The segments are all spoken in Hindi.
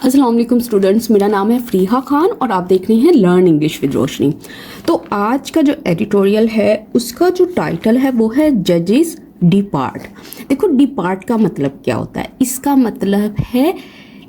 अस्सलाम वालेकुम स्टूडेंट्स, मेरा नाम है फ़रीहा खान और आप देख रहे हैं लर्न इंग्लिश विद रोशनी। तो आज का जो एडिटोरियल है उसका जो टाइटल है वो है जजेस डिपार्ट। देखो, डिपार्ट का मतलब क्या होता है? इसका मतलब है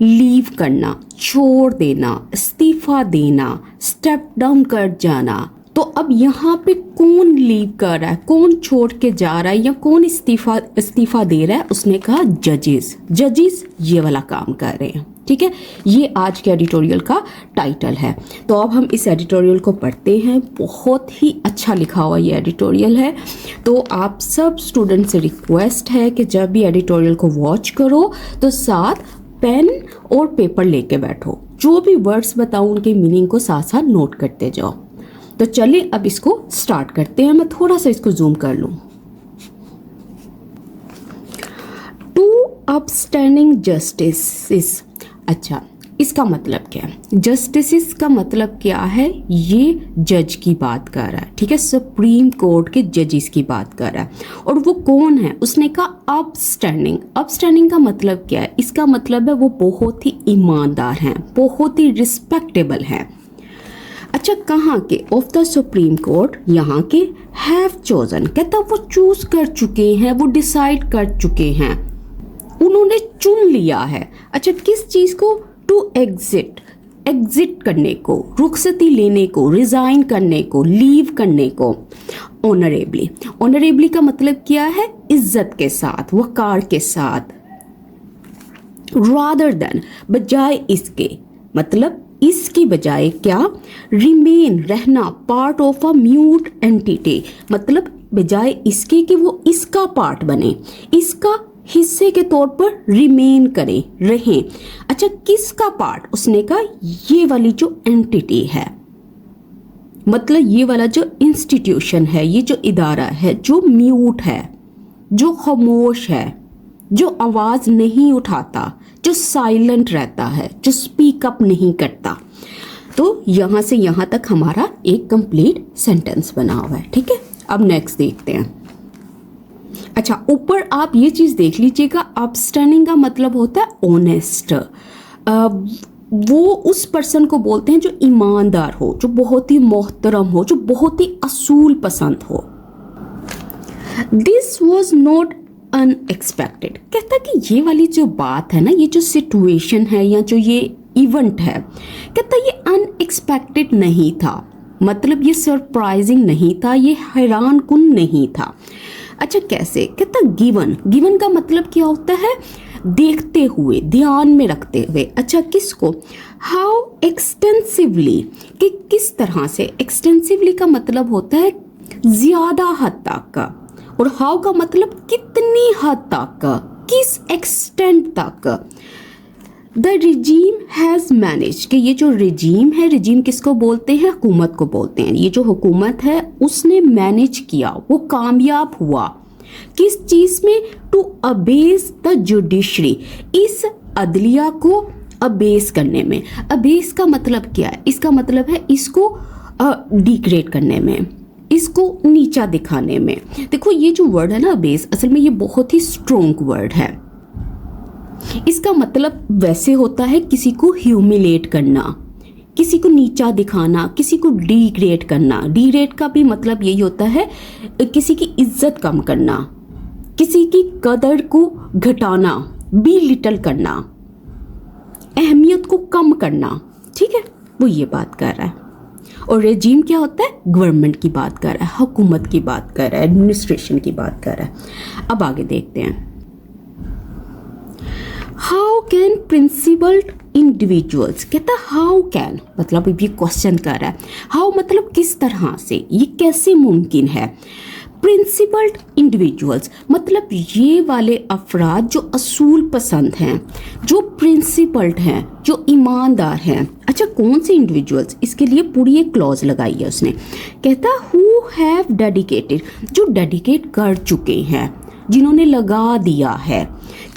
लीव करना, छोड़ देना, इस्तीफ़ा देना, स्टेप डाउन कर जाना। तो अब यहाँ पे कौन लीव कर रहा है, कौन छोड़ के जा रहा है या कौन इस्तीफा दे रहा है? उसने कहा जजेस ये वाला काम कर रहे हैं। ठीक है, ये आज के एडिटोरियल का टाइटल है। तो अब हम इस एडिटोरियल को पढ़ते हैं। बहुत ही अच्छा लिखा हुआ ये एडिटोरियल है। तो आप सब स्टूडेंट से रिक्वेस्ट है कि जब भी एडिटोरियल को वॉच करो तो साथ पेन और पेपर लेके बैठो। जो भी वर्ड्स बताऊं उनके मीनिंग को साथ साथ नोट करते जाओ। तो चलिए अब इसको स्टार्ट करते हैं। मैं थोड़ा सा इसको जूम कर लूं। To upstanding justice. अच्छा, इसका मतलब क्या है? जस्टिस का मतलब क्या है? ये जज की बात कर रहा है। ठीक है, सुप्रीम कोर्ट के जजेस की बात कर रहा है। और वो कौन है? उसने कहा अपस्टैंडिंग का मतलब क्या है? इसका मतलब है वो बहुत ही ईमानदार हैं, बहुत ही रिस्पेक्टेबल हैं। अच्छा, कहाँ के? ऑफ द सुप्रीम कोर्ट, यहाँ के। हैव चोजन, कहता वो चूज कर चुके हैं, वो डिसाइड कर चुके हैं, उन्होंने चुन लिया है। अच्छा, किस चीज को? टू एग्जिट करने को, रुखसती लेने को, रिजाइन करने को, लीव करने को। ऑनरेबली का मतलब क्या है? इज्जत के साथ, वकार के साथ। रादर देन, बजाय इसके, मतलब इसकी बजाय क्या? रिमेन, रहना, part of a mute entity, मतलब बजाय इसके कि वो इसका पार्ट बने, इसका हिस्से के तौर पर रिमेन करें, रहें। अच्छा, किसका पार्ट? उसने कहा ये वाली जो एंटिटी है, मतलब ये वाला जो इंस्टीट्यूशन है, ये जो इदारा है जो म्यूट है, जो खामोश है, जो आवाज नहीं उठाता, जो साइलेंट रहता है, जो स्पीक अप नहीं करता। तो यहां से यहां तक हमारा एक कंप्लीट सेंटेंस बना हुआ है। ठीक है, अब नेक्स्ट देखते हैं। अच्छा, ऊपर आप ये चीज देख लीजिएगा, अपस्टैंडिंग का मतलब होता है ऑनेस्ट। वो उस पर्सन को बोलते हैं जो ईमानदार हो, जो बहुत ही मोहतरम हो, जो बहुत ही असूल पसंद हो। दिस वॉज नॉट अनएक्सपेक्टेड, कहता कि ये वाली जो बात है ना, ये जो सिचुएशन है या जो ये इवेंट है, कहता ये अनएक्सपेक्टेड नहीं था, मतलब ये सरप्राइजिंग नहीं था, ये हैरान कुन नहीं था। अच्छा, कैसे? कहता गिवन का मतलब क्या होता है? देखते हुए, ध्यान में रखते हुए। अच्छा, किसको? हाउ एक्सटेंसिवली, कि किस तरह से। एक्सटेंसिवली का मतलब होता है ज्यादा हद तक का, और हाउ का मतलब कितनी हद तक, किस एक्सटेंट तक। द रिजीम हैज मैनेज, कि ये जो रिजीम है, रिजीम किसको बोलते हैं? हुकूमत को बोलते हैं। ये जो हुकूमत है उसने मैनेज किया, वो कामयाब हुआ। किस चीज में? टू अबेस द जुडिशरी, इस अदलिया को अबेस करने में। अबेस का मतलब क्या है? इसका मतलब है इसको डिग्रेड करने में, इसको नीचा दिखाने में। देखो, ये जो वर्ड है ना बेस, असल में ये बहुत ही स्ट्रॉन्ग वर्ड है। इसका मतलब वैसे होता है किसी को ह्यूमिलेट करना, किसी को नीचा दिखाना, किसी को डिग्रेड करना। डिग्रेड का भी मतलब यही होता है किसी की इज्जत कम करना, किसी की कदर को घटाना, बी लिटल करना, अहमियत को कम करना। ठीक है, वो ये बात कर रहा है। और रेजीम क्या होता है? गवर्नमेंट की बात कर रहा है, हुकूमत की बात कर रहा है, एडमिनिस्ट्रेशन की बात कर रहा है। अब आगे देखते हैं। हाउ कैन प्रिंसिपल्ड इंडिविजुअल्स, कहता हाउ कैन मतलब ये क्वेश्चन कर रहा है। हाउ मतलब किस तरह से, ये कैसे मुमकिन है। प्रिंसिपल्ड इंडिविजुअल्स मतलब ये वाले अफराद जो असूल पसंद हैं, जो प्रिंसिपल्ड हैं, जो ईमानदार हैं। अच्छा, कौन से इंडिविजुअल्स? इसके लिए पूरी एक क्लॉज लगाई है उसने। कहता हु हैव डेडिकेटेड, जो डेडिकेट कर चुके हैं, जिन्होंने लगा दिया है।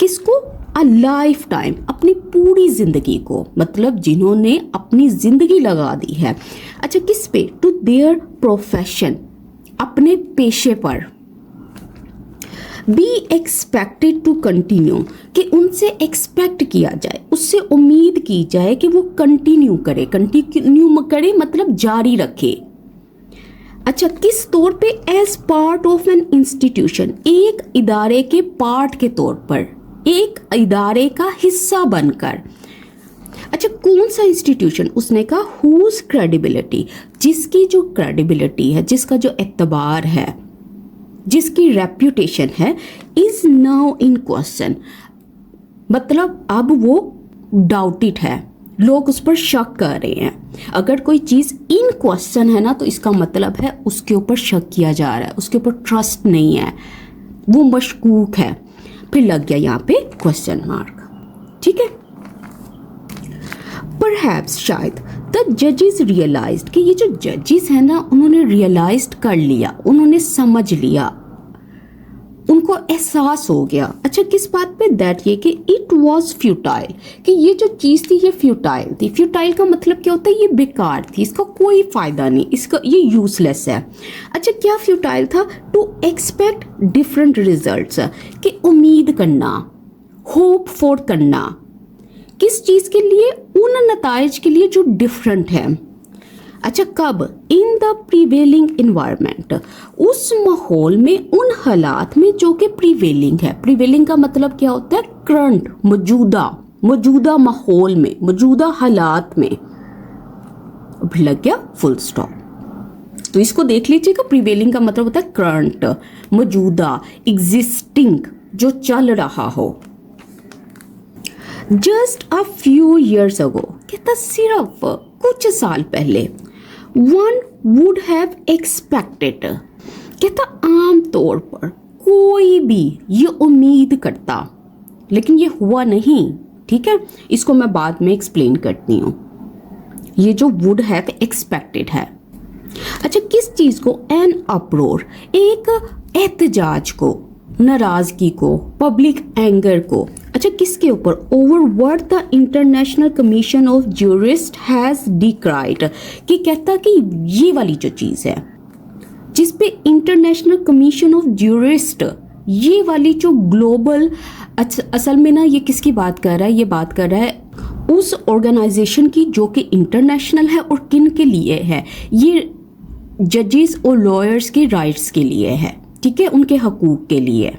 किसको? अ लाइफ टाइम, अपनी पूरी जिंदगी को, मतलब जिन्होंने अपनी जिंदगी लगा दी है। अच्छा, किस पे? टू देयर प्रोफेशन, अपने पेशे पर। बी एक्सपेक्टेड टू कंटिन्यू, कि उनसे एक्सपेक्ट किया जाए, उससे उम्मीद की जाए कि वो कंटिन्यू करे मतलब जारी रखे। अच्छा, किस तौर पे? As part of an institution, एक इदारे के पार्ट के तौर पर, एक इदारे का हिस्सा बनकर। अच्छा, कौन सा इंस्टीट्यूशन? उसने कहा हुज क्रेडिबिलिटी, जिसकी जो क्रेडिबिलिटी है, जिसका जो एतबार है, जिसकी रेप्यूटेशन है, इज नाउ इन क्वेश्चन, मतलब अब वो डाउटेड है, लोग उस पर शक कर रहे हैं। अगर कोई चीज़ इन क्वेश्चन है ना, तो इसका मतलब है उसके ऊपर शक किया जा रहा है, उसके ऊपर ट्रस्ट नहीं है, वो मशकूक है। फिर लग गया यहाँ पे क्वेश्चन मार्क, ठीक है। परहैप्स, शायद, द जजेस रियलाइज्ड, कि ये जो जजेस हैं ना, उन्होंने रियलाइज्ड कर लिया, उन्होंने समझ लिया, उनको एहसास हो गया। अच्छा, किस बात पे? दैट, ये कि इट वॉज फ्यूटाइल, कि ये जो चीज़ थी ये फ्यूटाइल थी। फ्यूटाइल का मतलब क्या होता है? ये बेकार थी, इसका कोई फ़ायदा नहीं, इसका ये यूजलेस है। अच्छा, क्या फ्यूटाइल था? टू एक्सपेक्ट डिफरेंट रिजल्ट्स, कि उम्मीद करना, होप फॉर करना, किस चीज़ के लिए? उन नताइज के लिए जो डिफरेंट है। अच्छा, कब? इन द प्रीवेलिंग इन्वायरमेंट, उस माहौल में, उन हालात में जो कि प्रीवेलिंग है। प्रीवेलिंग का मतलब क्या होता है? करंट, मौजूदा माहौल में, मौजूदा हालात में। अब लग गया फुल स्टॉप। तो इसको देख लीजिएगा, प्रीवेलिंग का मतलब होता है करंट, मौजूदा, एग्जिस्टिंग, जो चल रहा हो। Just a few years ago, कहता सिर्फ कुछ साल पहले, वन वुड हैव एक्सपेक्टेड, कहता आम तौर पर कोई भी ये उम्मीद करता, लेकिन ये हुआ नहीं, ठीक है। इसको मैं बाद में एक्सप्लेन करती हूँ। ये जो वुड हैव एक्सपेक्टेड है, अच्छा, किस चीज़ को? एन अप्रोर, एक एहतजाज को, नाराजगी को, पब्लिक एंगर को। अच्छा, किसके ऊपर? Over what the International Commission of Jurists has decried, कि कहता कि ये वाली जो चीज़ है, जिस पे इंटरनेशनल कमीशन ऑफ ज्यूरिस्ट, ये वाली जो ग्लोबल, असल में ना ये किसकी बात कर रहा है? ये बात कर रहा है उस ऑर्गेनाइजेशन की जो कि इंटरनेशनल है, और किन के लिए है? ये जजेस और लॉयर्स के राइट्स के लिए है, ठीक है, उनके हकूक के लिए।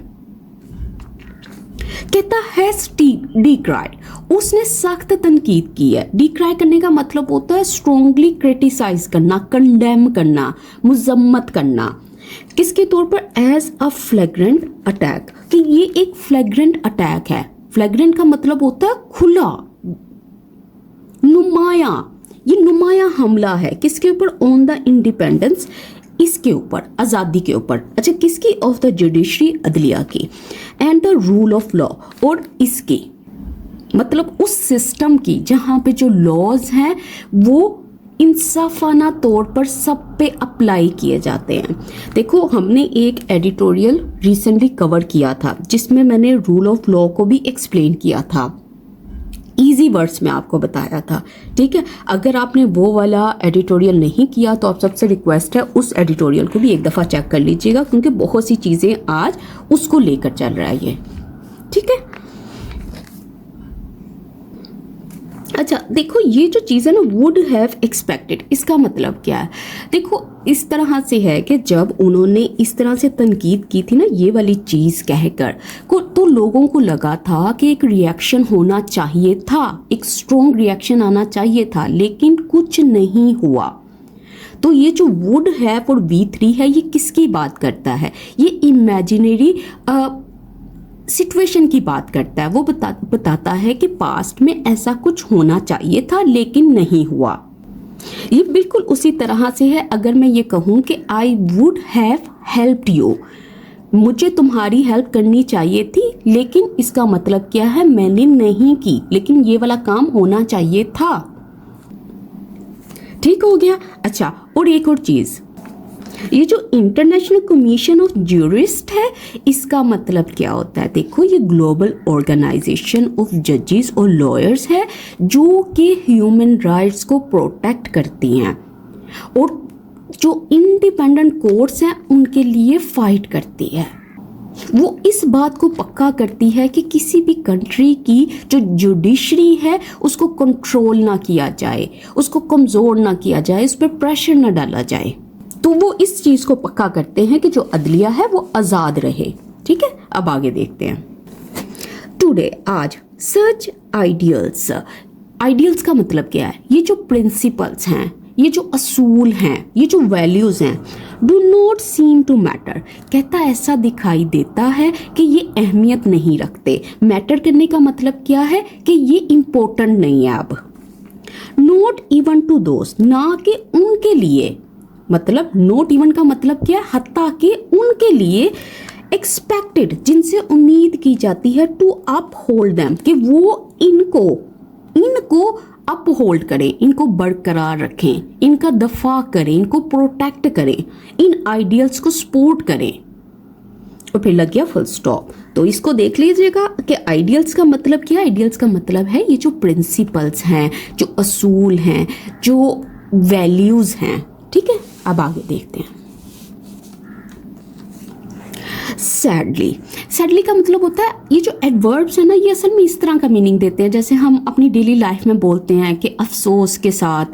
कहता हैज डिक्राइड, उसने सख्त तनकीद की है। डिक्राई करने का मतलब होता है स्ट्रॉन्गली क्रिटिसाइज करना, कंडेम करना, मुजम्मत करना। किसके तौर पर? एज अ फ्लैग्रेंट अटैक, कि ये एक फ्लैग्रेंट अटैक है। फ्लैग्रेंट का मतलब होता है खुला, नुमाया, ये नुमाया हमला है। किसके ऊपर? ऑन द इंडिपेंडेंस, इसके ऊपर, आज़ादी के ऊपर। अच्छा, किसकी? ऑफ द जुडिशरी, अदलिया की, and the rule of law, और इसकी मतलब उस सिस्टम की जहाँ पे जो लॉज हैं वो इंसाफाना तौर पर सब पे अप्लाई किए जाते हैं। देखो, हमने एक एडिटोरियल रिसेंटली कवर किया था जिसमें मैंने रूल ऑफ लॉ को भी एक्सप्लेन किया था, इजी वर्ड्स में आपको बताया था, ठीक है। अगर आपने वो वाला एडिटोरियल नहीं किया तो आप सबसे रिक्वेस्ट है उस एडिटोरियल को भी एक दफ़ा चेक कर लीजिएगा, क्योंकि बहुत सी चीज़ें आज उसको लेकर चल रहा है ये, ठीक है। अच्छा, देखो, ये जो चीज़ है ना, वुड हैव एक्सपेक्टेड, इसका मतलब क्या है? देखो, इस तरह से है कि जब उन्होंने इस तरह से तनकीद की थी ना, ये वाली चीज़ कहकर तो लोगों को लगा था कि एक रिएक्शन होना चाहिए था, एक स्ट्रॉन्ग रिएक्शन आना चाहिए था, लेकिन कुछ नहीं हुआ। तो ये जो वुड हैव और V3 है, ये किसकी बात करता है? ये इमेजिनरी सिचुएशन की बात करता है। वो बताता है कि पास्ट में ऐसा कुछ होना चाहिए था लेकिन नहीं हुआ। ये बिल्कुल उसी तरह से है अगर मैं ये कहूँ कि I would have helped you, मुझे तुम्हारी हेल्प करनी चाहिए थी, लेकिन इसका मतलब क्या है? मैंने नहीं की, लेकिन ये वाला काम होना चाहिए था। ठीक हो गया। अच्छा, और एक और चीज़, ये जो इंटरनेशनल कमीशन ऑफ ज्यूरिस्ट है, इसका मतलब क्या होता है? देखो, ये ग्लोबल ऑर्गेनाइजेशन ऑफ जजेस और लॉयर्स है जो कि ह्यूमन राइट्स को प्रोटेक्ट करती हैं और जो इंडिपेंडेंट कोर्ट्स हैं उनके लिए फाइट करती है। वो इस बात को पक्का करती है कि किसी भी कंट्री की जो जुडिशरी है उसको कंट्रोल ना किया जाए, उसको कमज़ोर ना किया जाए, उस पर प्रेशर ना डाला जाए। तो वो इस चीज़ को पक्का करते हैं कि जो अदलिया है वो आज़ाद रहे। ठीक है, अब आगे देखते हैं। टुडे, आज, सच आइडियल्स, आइडियल्स का मतलब क्या है? ये जो प्रिंसिपल्स हैं, ये जो असूल हैं, ये जो वैल्यूज़ हैं, do not seem to matter, कहता ऐसा दिखाई देता है कि ये अहमियत नहीं रखते। मैटर करने का मतलब क्या है कि ये इम्पोर्टेंट नहीं है अब। नॉट इवन टू दोस्त, ना कि उनके लिए, मतलब नॉट इवन का मतलब क्या है? हत्ता कि उनके लिए, एक्सपेक्टेड, जिनसे उम्मीद की जाती है, टू अप होल्ड देम, कि वो इनको अप होल्ड करें, इनको बरकरार रखें, इनका दफा करें, इनको प्रोटेक्ट करें, इन आइडियल्स को सपोर्ट करें। और फिर लग गया फुल स्टॉप। तो इसको देख लीजिएगा कि आइडियल्स का मतलब क्या है। आइडियल्स का मतलब है ये जो प्रिंसिपल्स हैं, जो असूल हैं, जो वैल्यूज हैं। ठीक है, अब आगे देखते हैं। सैडली का मतलब होता है, ये जो एडवर्ब्स है ना, ये असल में इस तरह का मीनिंग देते हैं जैसे हम अपनी डेली लाइफ में बोलते हैं कि अफसोस के साथ,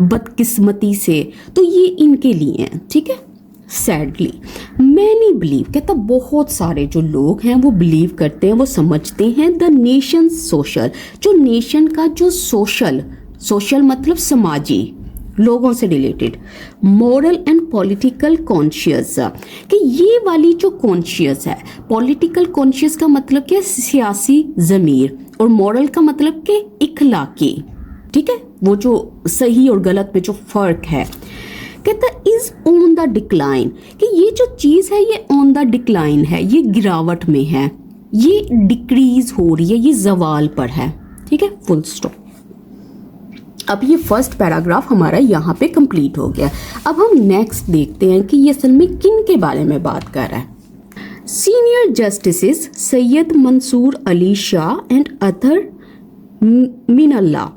बदकिस्मती से, तो ये इनके लिए हैं। ठीक है, सैडली। मैनी बिलीव, कहता बहुत सारे जो लोग हैं वो बिलीव करते हैं, वो समझते हैं, द नेशन सोशल, जो नेशन का जो सोशल मतलब समाजी, लोगों से related, moral and political conscious, कि ये वाली जो कॉन्शियस है, पॉलिटिकल कॉन्शियस का मतलब क्या? सियासी ज़मीर, और मॉरल का मतलब कि इखलाकी। ठीक है, वो जो सही और गलत में जो फर्क है। कहता इज ऑन द डिक्लाइन, कि ये जो चीज़ है ये ऑन द डिक्लाइन है, ये गिरावट में है, ये डिक्रीज हो रही है, ये जवाल पर है। ठीक है, फुल स्टॉप। अब ये फर्स्ट पैराग्राफ हमारा यहाँ पे कंप्लीट हो गया। अब हम नेक्स्ट देखते हैं कि ये असल में किन के बारे में बात कर रहा है। Senior justices Syed Mansoor Ali Shah and Athar Minallah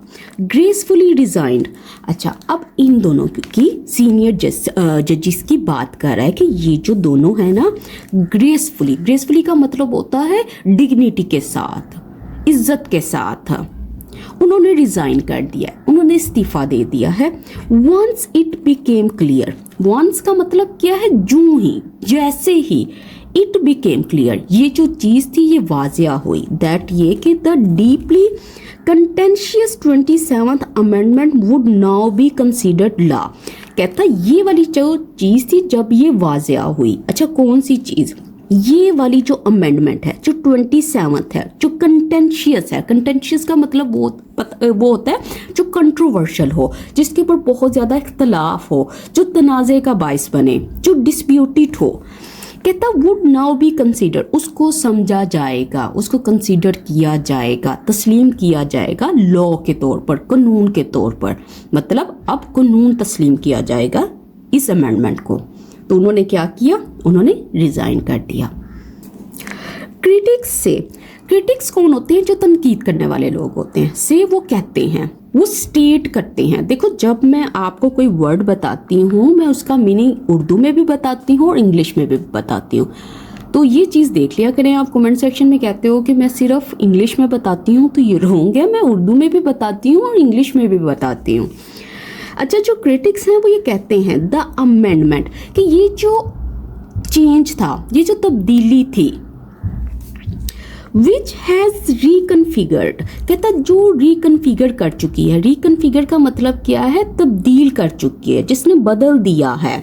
gracefully resigned. अच्छा, अब इन दोनों की सीनियर जजेस की बात कर रहा है कि ये जो दोनों है ना, ग्रेसफुली का मतलब होता है डिग्निटी के साथ, इज्जत के साथ उन्होंने रिजाइन कर दिया, उन्होंने इस्तीफा दे दिया है। Once it became clear, once का मतलब क्या है? जूं ही, जैसे ही, इट बिकेम क्लियर, ये जो चीज थी ये वाजिया हुई, दैट ये कि the deeply contentious 27th amendment would now be considered law. कहता ये वाली जो चीज थी जब ये वाजिया हुई। अच्छा, कौन सी चीज? ये वाली जो अमेंडमेंट है, जो 27th है, जो कंटेंशियस है। कंटेंशियस का मतलब वो होता है जो कंट्रोवर्शियल हो, जिसके ऊपर बहुत ज़्यादा इख्तलाफ हो, जो तनाज़े का बाइस बने, जो डिस्प्यूटेड हो। कहता वुड नाउ बी कंसीडर, उसको समझा जाएगा, उसको कंसीडर किया जाएगा, तस्लीम किया जाएगा लॉ के तौर पर, कानून के तौर पर। मतलब अब कानून तस्लीम किया जाएगा इस अमेंडमेंट को। तो उन्होंने क्या किया? उन्होंने रिजाइन कर दिया। क्रिटिक्स कौन होते हैं? जो तनकीद करने वाले लोग होते हैं। से वो कहते हैं, वो स्टेट करते हैं। देखो, जब मैं आपको कोई वर्ड बताती हूँ, मैं उसका मीनिंग उर्दू में भी बताती हूँ और इंग्लिश में भी बताती हूँ। तो ये चीज़ देख लिया करें। आप कमेंट सेक्शन में कहते हो कि मैं सिर्फ इंग्लिश में बताती हूँ, तो ये रॉन्ग है। मैं उर्दू में भी बताती हूँ और इंग्लिश में भी बताती हूँ। अच्छा, जो क्रिटिक्स हैं वो ये कहते हैं द अमेंडमेंट, कि ये जो चेंज था, ये जो तब्दीली थी, विच हैज़ रिकन्फिगर्ड, कहता जो रिकन्फिगर कर चुकी है। रिकन्फिगर का मतलब क्या है? तब्दील कर चुकी है, जिसने बदल दिया है।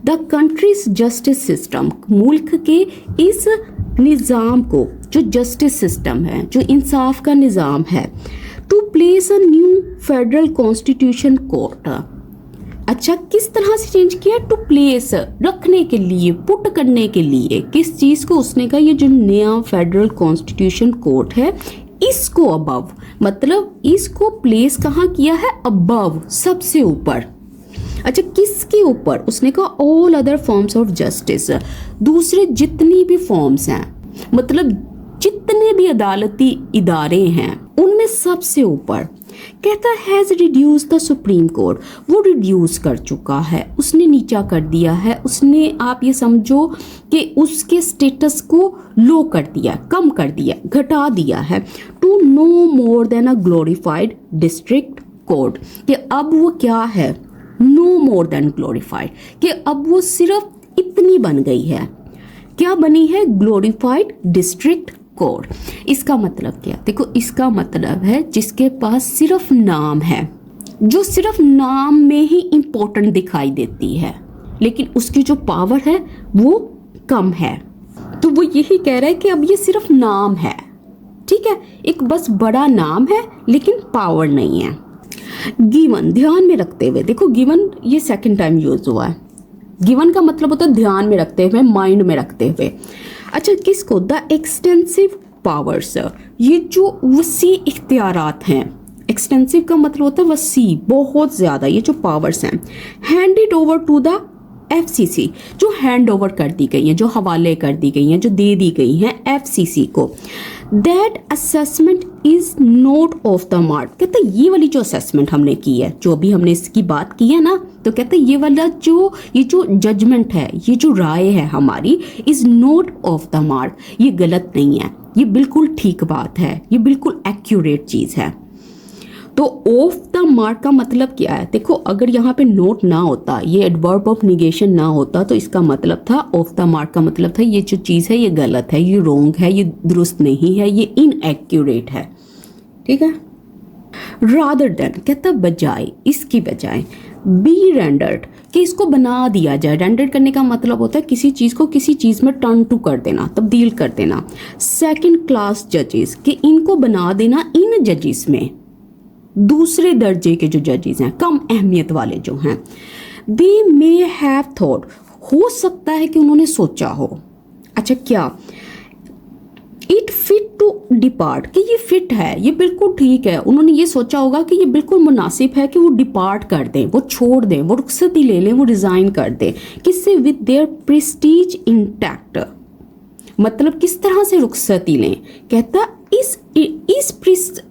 द कंट्रीज जस्टिस सिस्टम, मुल्क के इस निज़ाम को, जो जस्टिस सिस्टम है, जो इंसाफ का निज़ाम है, to place a new federal constitution court. अच्छा, किस तरह से चेंज किया? टू प्लेस, रखने के लिए, पुट करने के लिए। किस चीज़ को? उसने कहा ये जो नया फेडरल कॉन्स्टिट्यूशन कोर्ट है, इसको अबव, मतलब इसको प्लेस कहाँ किया है? अबव, सबसे ऊपर। अच्छा, किसके ऊपर? उसने कहा all other forms of justice, दूसरे जितनी भी फॉर्म्स हैं, मतलब जितने भी अदालती इदारे हैं, उनमें सबसे ऊपर। कहता has reduce the supreme court, वो रिड्यूस कर चुका है, उसने नीचा कर दिया है, उसने आप ये समझो कि उसके स्टेटस को लो कर दिया, कम कर दिया, घटा दिया है। To no more than a glorified district court, कि अब वो क्या है, नो मोर देन ग्लोरीफाइड, कि अब वो सिर्फ इतनी बन गई है। क्या बनी है? Glorified district court. इसका मतलब क्या? देखो, इसका मतलब है जिसके पास सिर्फ नाम है, जो सिर्फ नाम में ही इंपॉर्टेंट दिखाई देती है, लेकिन उसकी जो पावर है वो कम है। तो वो यही कह रहा है कि अब ये सिर्फ नाम है, ठीक है, एक बस बड़ा नाम है लेकिन पावर नहीं है। गिवन, ध्यान में रखते हुए, देखो गिवन ये सेकंड टाइम यूज हुआ है। गिवन का मतलब होता है ध्यान में रखते हुए, माइंड में रखते हुए। अच्छा, किसको? द एक्सटेंसिव पावर्स, ये जो वसी इख्तियारात हैं, एक्सटेंसिव का मतलब होता है वसी, बहुत ज़्यादा, ये जो पावर्स हैं, handed over to the FCC, जो हैंड ओवर कर दी गई हैं, जो हवाले कर दी गई हैं, जो दे दी गई हैं FCC को। That assessment is not of the mark, कहते हैं ये वाली जो असेसमेंट हमने की है, जो अभी हमने इसकी बात की है ना, तो कहते हैं ये वाला ये जो जजमेंट है, ये जो राय है हमारी, is not of the mark, ये गलत नहीं है, ये बिल्कुल ठीक बात है, ये बिल्कुल एक्यूरेट चीज है। तो ऑफ द मार्क का मतलब क्या है? देखो, अगर यहाँ पे नोट ना होता, ये एडवर्ब ऑफ निगेशन ना होता, तो इसका मतलब था, ऑफ द मार्क का मतलब था ये जो चीज़ है ये गलत है, ये रोंग है, ये दुरुस्त नहीं है, ये इनएक्यूरेट है, ठीक है। रादर देन, कहता बजाय, इसकी बजाय, बी रेंडर्ड, कि इसको बना दिया जाए। रेंडर्ड करने का मतलब होता है किसी चीज़ को किसी चीज़ में टर्न टू कर देना, तब्दील कर देना। सेकेंड क्लास जजेस, कि इनको बना देना इन जजेस में, दूसरे दर्जे के जो जजेस हैं, कम अहमियत वाले जो हैं। दे मे हैव थॉट, हो सकता है कि उन्होंने सोचा हो। अच्छा, क्या? इट फिट टू डिपार्ट, कि ये फिट है, ये बिल्कुल ठीक है, उन्होंने ये सोचा होगा कि ये बिल्कुल मुनासिब है कि वो डिपार्ट कर दें, वो छोड़ दें, वो रुखसती ले लें, वो रिजाइन कर दें। किससे? विद देयर प्रेस्टीज इंटैक्ट, मतलब किस तरह से रुखसती लें? कहता इस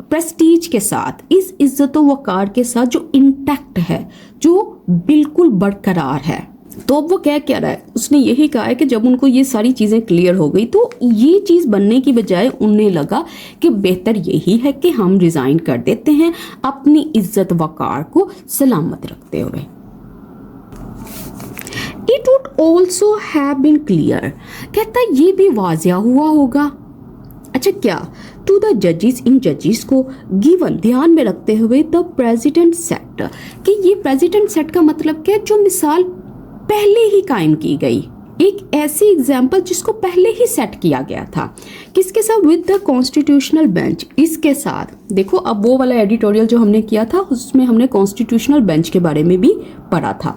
प्रेस्टीज के साथ, इस इज्जत वकार के साथ जो इंटैक्ट है, जो बिल्कुल बरकरार है। तो अब वो क्या कह रहा है? उसने यही कहा है कि जब उनको ये सारी चीज़ें क्लियर हो गई, तो ये चीज़ बनने की बजाय उन्हें लगा कि बेहतर यही है कि हम रिज़ाइन कर देते हैं, अपनी इज्जत वकार को सलामत रखते हुए। It would also have been clear, कहता ये भी वाजिया हुआ होगा। अच्छा, क्या? टू द जजेस, इन जजेस को, गिवन, ध्यान में रखते हुए, द प्रेसिडेंट सेट, कि ये प्रेसिडेंट सेट का मतलब क्या? जो मिसाल पहले ही कायम की गई, एक ऐसी एग्जाम्पल जिसको पहले ही सेट किया गया था। किसके साथ? विद द कॉन्स्टिट्यूशनल बेंच, इसके साथ। देखो, अब वो वाला एडिटोरियल जो हमने किया था उसमें हमने कॉन्स्टिट्यूशनल बेंच के बारे में भी पढ़ा था।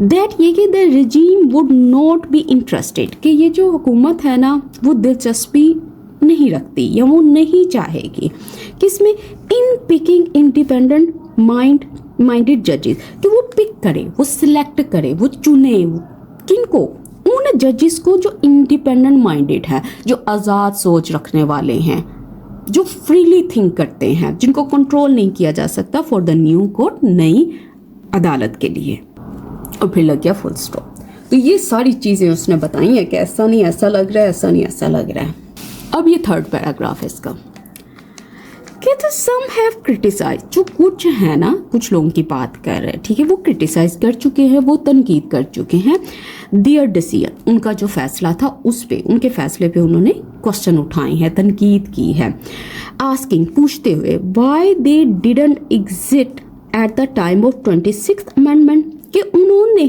दैट, ये कि the regime would not be interested, कि ये जो हुकूमत है ना वो दिलचस्पी नहीं रखती या वो नहीं चाहेगी किसमें? इन पिकिंग इंडिपेंडेंट माइंडेड जजेस, कि वो पिक करे, वो सिलेक्ट करे, वो चुने, किनको? उन जजेस को जो इंडिपेंडेंट माइंडेड है, जो आज़ाद सोच रखने वाले हैं, जो फ्रीली थिंक करते हैं, जिनको कंट्रोल नहीं किया जा सकता, फॉर द न्यू कोर्ट, नई अदालत के लिए। और फिर लग गया फुल स्टॉप। तो ये सारी चीज़ें उसने बताई हैं कि ऐसा नहीं ऐसा लग रहा है, ऐसा नहीं ऐसा लग रहा है। अब ये थर्ड पैराग्राफ है इसका, कहते सम हैव क्रिटिसाइज, जो कुछ है ना, कुछ लोगों की बात कर रहे हैं, ठीक है, वो क्रिटिसाइज कर चुके हैं, वो तनकीद कर चुके हैं देयर डिसीजन, उनका जो फैसला था उस पे, उनके फैसले पे उन्होंने क्वेश्चन उठाए हैं, तनकीद की है। आस्किंग, पूछते हुए, why they didn't exit at the time of 26th amendment, कि उन्होंने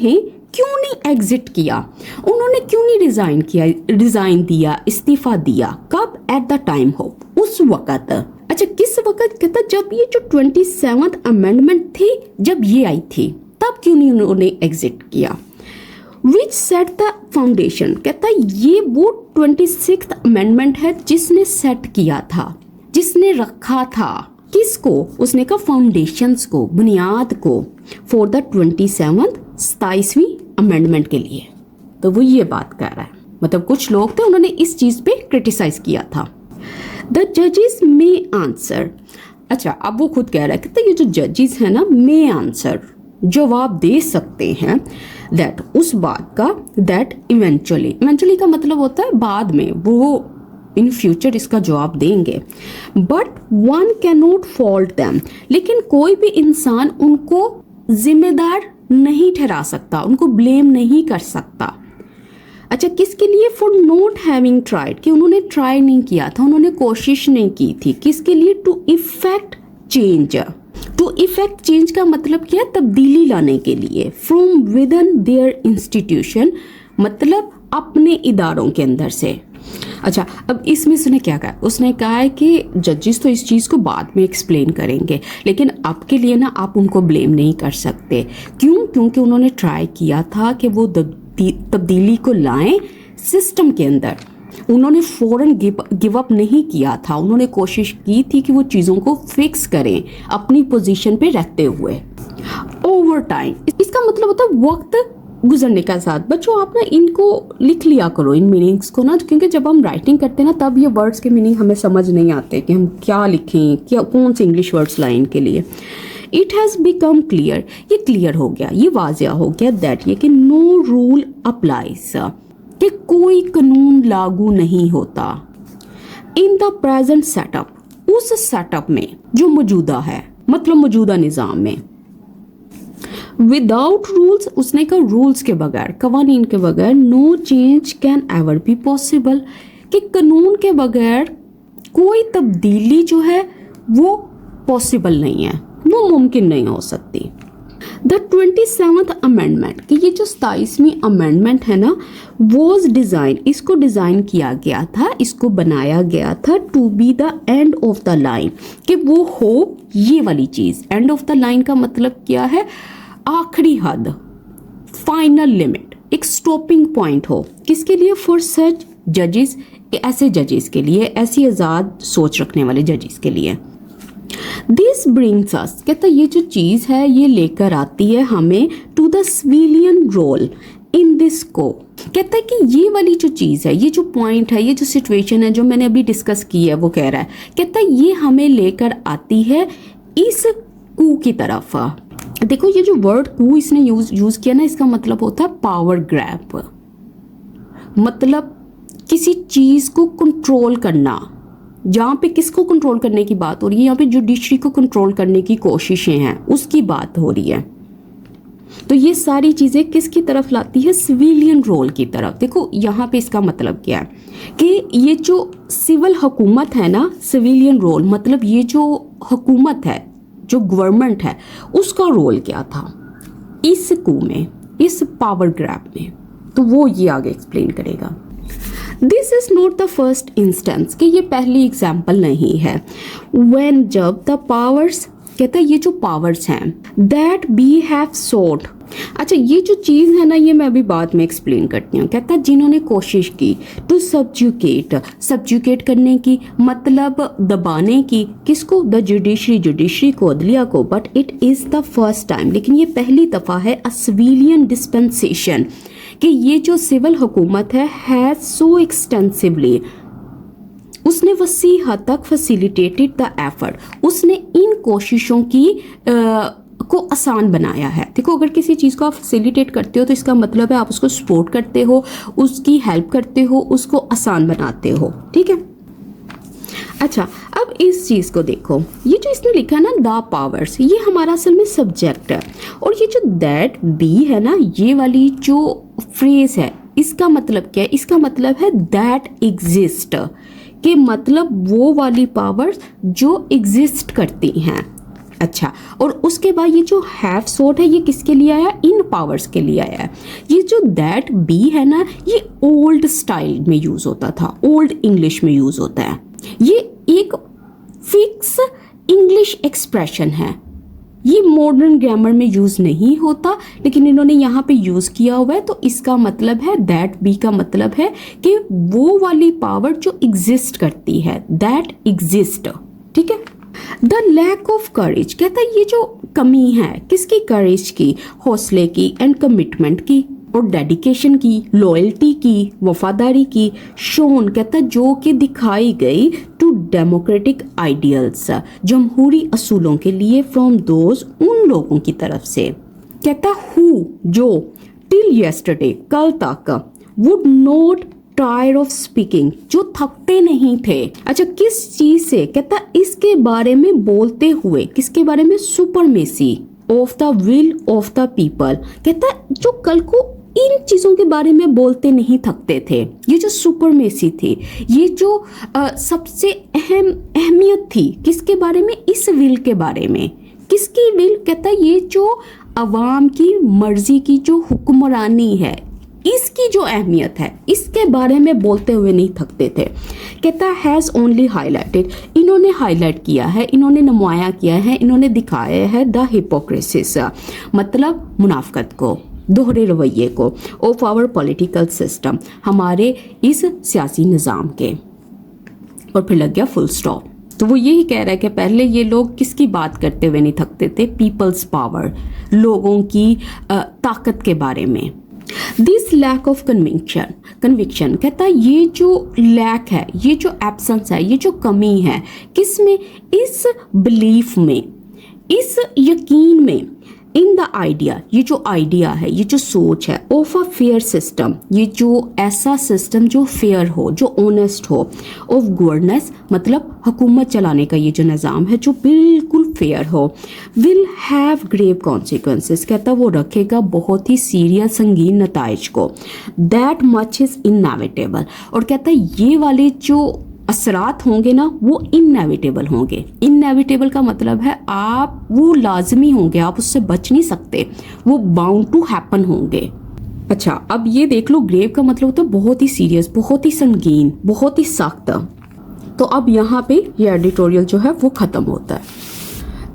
क्यों नहीं एग्जिट किया, उन्होंने क्यों नहीं रिजाइन दिया, इस्तीफा दिया। कब? एट द टाइम ऑफ, उस वक़्त। अच्छा, किस वक़्त? कहता जब ये जो 27th अमेंडमेंट थी, जब ये आई थी, तब क्यों नहीं उन्होंने एग्जिट किया। विच सेट द फाउंडेशन, कहता ये वो 26th अमेंडमेंट है जिसने सेट किया था, जिसने रखा था, किसको? उसने कहा फाउंडेशंस को, बुनियाद को, फॉर द 27वीं अमेंडमेंट के लिए। तो वो ये बात कर रहा है, मतलब कुछ लोग थे, उन्होंने इस चीज पे क्रिटिसाइज किया था। द जजेस में आंसर, अच्छा, अब वो खुद कह रहा है, कहते ये जो जजेस है ना मे आंसर, जवाब दे सकते हैं, दैट उस बात का, दैट इवेंचुअली का मतलब होता है बाद में, वो इन फ्यूचर इसका जवाब देंगे, but one can not fault them, लेकिन कोई भी इंसान उनको जिम्मेदार नहीं ठहरा सकता, उनको ब्लेम नहीं कर सकता। अच्छा, किसके लिए? फॉर नॉट हैविंग ट्राइड, कि उन्होंने ट्राई नहीं किया था, उन्होंने कोशिश नहीं की थी। किसके लिए? To effect change. To effect change का मतलब क्या है? तब्दीली लाने के लिए। From within their institution, मतलब अपने इदारों के अंदर से। अच्छा, अब इसमें उसने क्या कहा? उसने कहा है कि जजेस तो इस चीज़ को बाद में एक्सप्लेन करेंगे, लेकिन अब के लिए ना आप उनको ब्लेम नहीं कर सकते। क्यों? क्योंकि उन्होंने ट्राई किया था कि वो तब्दीली को लाएं सिस्टम के अंदर। उन्होंने फौरन गिव अप नहीं किया था, उन्होंने कोशिश की थी कि वो चीज़ों को फिक्स करें अपनी पोजीशन पे रहते हुए। ओवर टाइम, इसका मतलब होता है वक्त गुजरने का साथ। बच्चों आप ना इनको लिख लिया करो, इन मीनिंग्स को ना, क्योंकि जब हम राइटिंग करते हैं ना तब ये वर्ड्स के मीनिंग हमें समझ नहीं आते कि हम क्या लिखें, क्या कौन से इंग्लिश वर्ड्स लाएं इनके लिए। इट हैज़ बिकम क्लियर, ये क्लियर हो गया, ये वाजिया हो गया, दैट ये कि नो रूल अप्लाइज, कि कोई कानून लागू नहीं होता। इन द प्रेजेंट सेटअप, उस सेटअप में जो मौजूदा है, मतलब मौजूदा निज़ाम में। विदाउट रूल्स, उसने कहा रूल्स के बगैर, कवानीन के बगैर, no change can ever be possible, कि कानून के बगैर कोई तब्दीली जो है वो पॉसिबल नहीं है, वो मुमकिन नहीं हो सकती। द 27th अमेंडमेंट, कि ये जो 27वीं अमेंडमेंट है ना, वॉज डिज़ाइन, इसको डिज़ाइन किया गया था, इसको बनाया गया था to be the end of the line, कि वो हो ये वाली चीज़। एंड ऑफ द लाइन का मतलब क्या है? आखिरी हद, फाइनल लिमिट, एक स्टॉपिंग पॉइंट हो। किसके लिए? फॉर सच जजेस, ऐसे जजेस के लिए, ऐसी आज़ाद सोच रखने वाले जजेस के लिए। दिस ब्रिंग्स अस, कहता ये जो चीज़ है ये लेकर आती है हमें to the civilian role in this को। कहता है कि ये वाली जो चीज़ है, ये जो पॉइंट है, ये जो सिचुएशन है जो मैंने अभी डिस्कस की है, वो कह रहा है, कहता है ये हमें लेकर आती है इस कू की तरफ। देखो ये जो वर्ड कू इसने यूज किया ना, इसका मतलब होता है पावर ग्रैब, मतलब किसी चीज़ को कंट्रोल करना। जहाँ पे किसको कंट्रोल करने की बात हो रही है? यहाँ पे जुडिशरी को कंट्रोल करने की कोशिशें हैं, उसकी बात हो रही है। तो ये सारी चीज़ें किसकी तरफ लाती है? सिविलियन रोल की तरफ। देखो यहाँ पे इसका मतलब क्या है कि ये जो सिविल हुकूमत है ना, सिविलियन रोल मतलब ये जो हुकूमत है, जो गवर्नमेंट है, उसका रोल क्या था इस कू में, इस पावर ग्रैब में। तो वो ये आगे एक्सप्लेन करेगा। This is not the first instance, कि ये पहली एग्जाम्पल नहीं है। व्हेन, जब द पावर्स, कहता है ये जो पावर्स हैं, दैट बी हैव सॉट। अच्छा, ये जो चीज़ है ना, ये मैं अभी बाद में एक्सप्लेन करती हूँ। कहता है जिन्होंने कोशिश की टू सब्जुकेट करने की, मतलब दबाने की, किसको? द जुडिशरी को, अदलिया को। But it is the first time, लेकिन ये पहली दफ़ा है, अ सिविलियन डिस्पेंसेशन, कि ये जो सिविल हुकूमत है सो एक्सटेंसिवली, उसने वसी हद तक फैसिलिटेटेड द एफर्ट, उसने इन कोशिशों की को आसान बनाया है। देखो अगर किसी चीज़ को आप फैसिलिटेट करते हो तो इसका मतलब है आप उसको सपोर्ट करते हो, उसकी हेल्प करते हो, उसको आसान बनाते हो, ठीक है। अच्छा, अब इस चीज़ को देखो, ये जो इसने लिखा ना द पावर्स, ये हमारा असल में सब्जेक्ट है, और ये जो दैट बी है ना, ये वाली जो फ्रेज है, इसका मतलब क्या है? इसका मतलब है दैट एग्जिस्ट, के मतलब वो वाली पावर्स जो एग्जिस्ट करती हैं। अच्छा, और उसके बाद ये जो हैव सोट है, ये किसके लिए आया? इन पावर्स के लिए आया है। ये जो दैट बी है ना, ये ओल्ड स्टाइल में यूज होता था, ओल्ड इंग्लिश में यूज होता है। ये एक फिक्स इंग्लिश एक्सप्रेशन है, ये मॉडर्न ग्रामर में यूज नहीं होता, लेकिन इन्होंने यहाँ पे यूज किया हुआ है। तो इसका मतलब है, दैट बी का मतलब है कि वो वाली पावर जो एग्जिस्ट करती है, दैट एग्जिस्ट, ठीक है। द लैक ऑफ करेज, कहता है ये जो कमी है, किसकी? करेज की, हौसले की, एंड कमिटमेंट की, और डेडिकेशन की, लॉयल्टी की, वफादारी की। शोन, कहता है जो कि दिखाई गई, टू टू डेमोक्रेटिक आइडियल्स, जमहूरी असूलों के लिए, फ्रॉम दोज, उन लोगों की तरफ से। कहता हु, जो, टिल यस्टरडे, कल तक, would not tyre of speaking, जो थकते नहीं थे। अच्छा, किस चीज से? कहता इसके बारे में बोलते हुए, किसके बारे में? Supremacy of the will of the people. कहता जो कल को इन चीजों के बारे में बोलते नहीं थकते थे। ये जो सुपरमेसी थी, ये जो सबसे अहमियत थी, किसके बारे में? इस विल के बारे में। किसकी विल? कहता ये जो अवाम की मर्जी की जो हुक्मरानी है, इसकी जो अहमियत है, इसके बारे में बोलते हुए नहीं थकते थे। कहता हैज़ ओनली हाईलाइटेड, इन्होंने हाईलाइट किया है, इन्होंने नुमाया किया है, इन्होंने दिखाया है द हिपोक्रेसिस, मतलब मुनाफकत को, दोहरे रवैये को, ऑफ आवर पॉलिटिकल सिस्टम, हमारे इस सियासी निज़ाम के। और फिर लग गया फुल स्टॉप। तो वो यही कह रहा है कि पहले ये लोग किसकी बात करते हुए नहीं थकते थे? पीपल्स पावर, लोगों की ताकत के बारे में। दिस लैक ऑफ कन्विक्शन, कहता है ये जो लैक है, ये जो एब्सेंस है, ये जो कमी है, किसमें? इस बिलीफ में, इस यकीन में, इन द आइडिया, ये जो आइडिया है, ये जो सोच है, ऑफ अ फेयर सिस्टम, ये जो ऐसा सिस्टम जो फेयर हो, जो ऑनेस्ट हो, ऑफ गवर्नेंस, मतलब हुकूमत चलाने का ये जो निज़ाम है जो बिल्कुल फेयर हो, विल हैव ग्रेव कॉन्सिक्वेंसेस, कहता वो रखेगा बहुत ही सीरियस संगीन नताइज को, दैट मच इज इनएविटेबल। और कहता ये वाले जो असरात होंगे ना, वो इनएविटेबल होंगे। इनएविटेबल का मतलब है आप, वो लाजमी होंगे, आप उससे बच नहीं सकते, वो बाउंड टू हैपन होंगे। अच्छा, अब ये देख लो, ग्रेव का मतलब होता है बहुत ही सीरियस, बहुत ही संगीन, बहुत ही सख्त। तो अब यहाँ पे ये एडिटोरियल जो है वो ख़त्म होता है।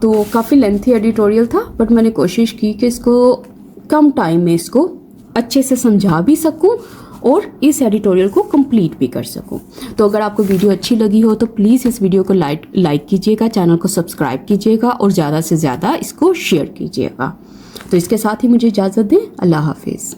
तो काफ़ी लेंथी एडिटोरियल था, बट मैंने कोशिश की कि इसको कम टाइम में इसको अच्छे से समझा भी सकूं और इस एडिटोरियल को कंप्लीट भी कर सकूं। तो अगर आपको वीडियो अच्छी लगी हो तो प्लीज़ इस वीडियो को लाइक कीजिएगा, चैनल को सब्सक्राइब कीजिएगा और ज़्यादा से ज़्यादा इसको शेयर कीजिएगा। तो इसके साथ ही मुझे इजाज़त दें। अल्लाह हाफिज़।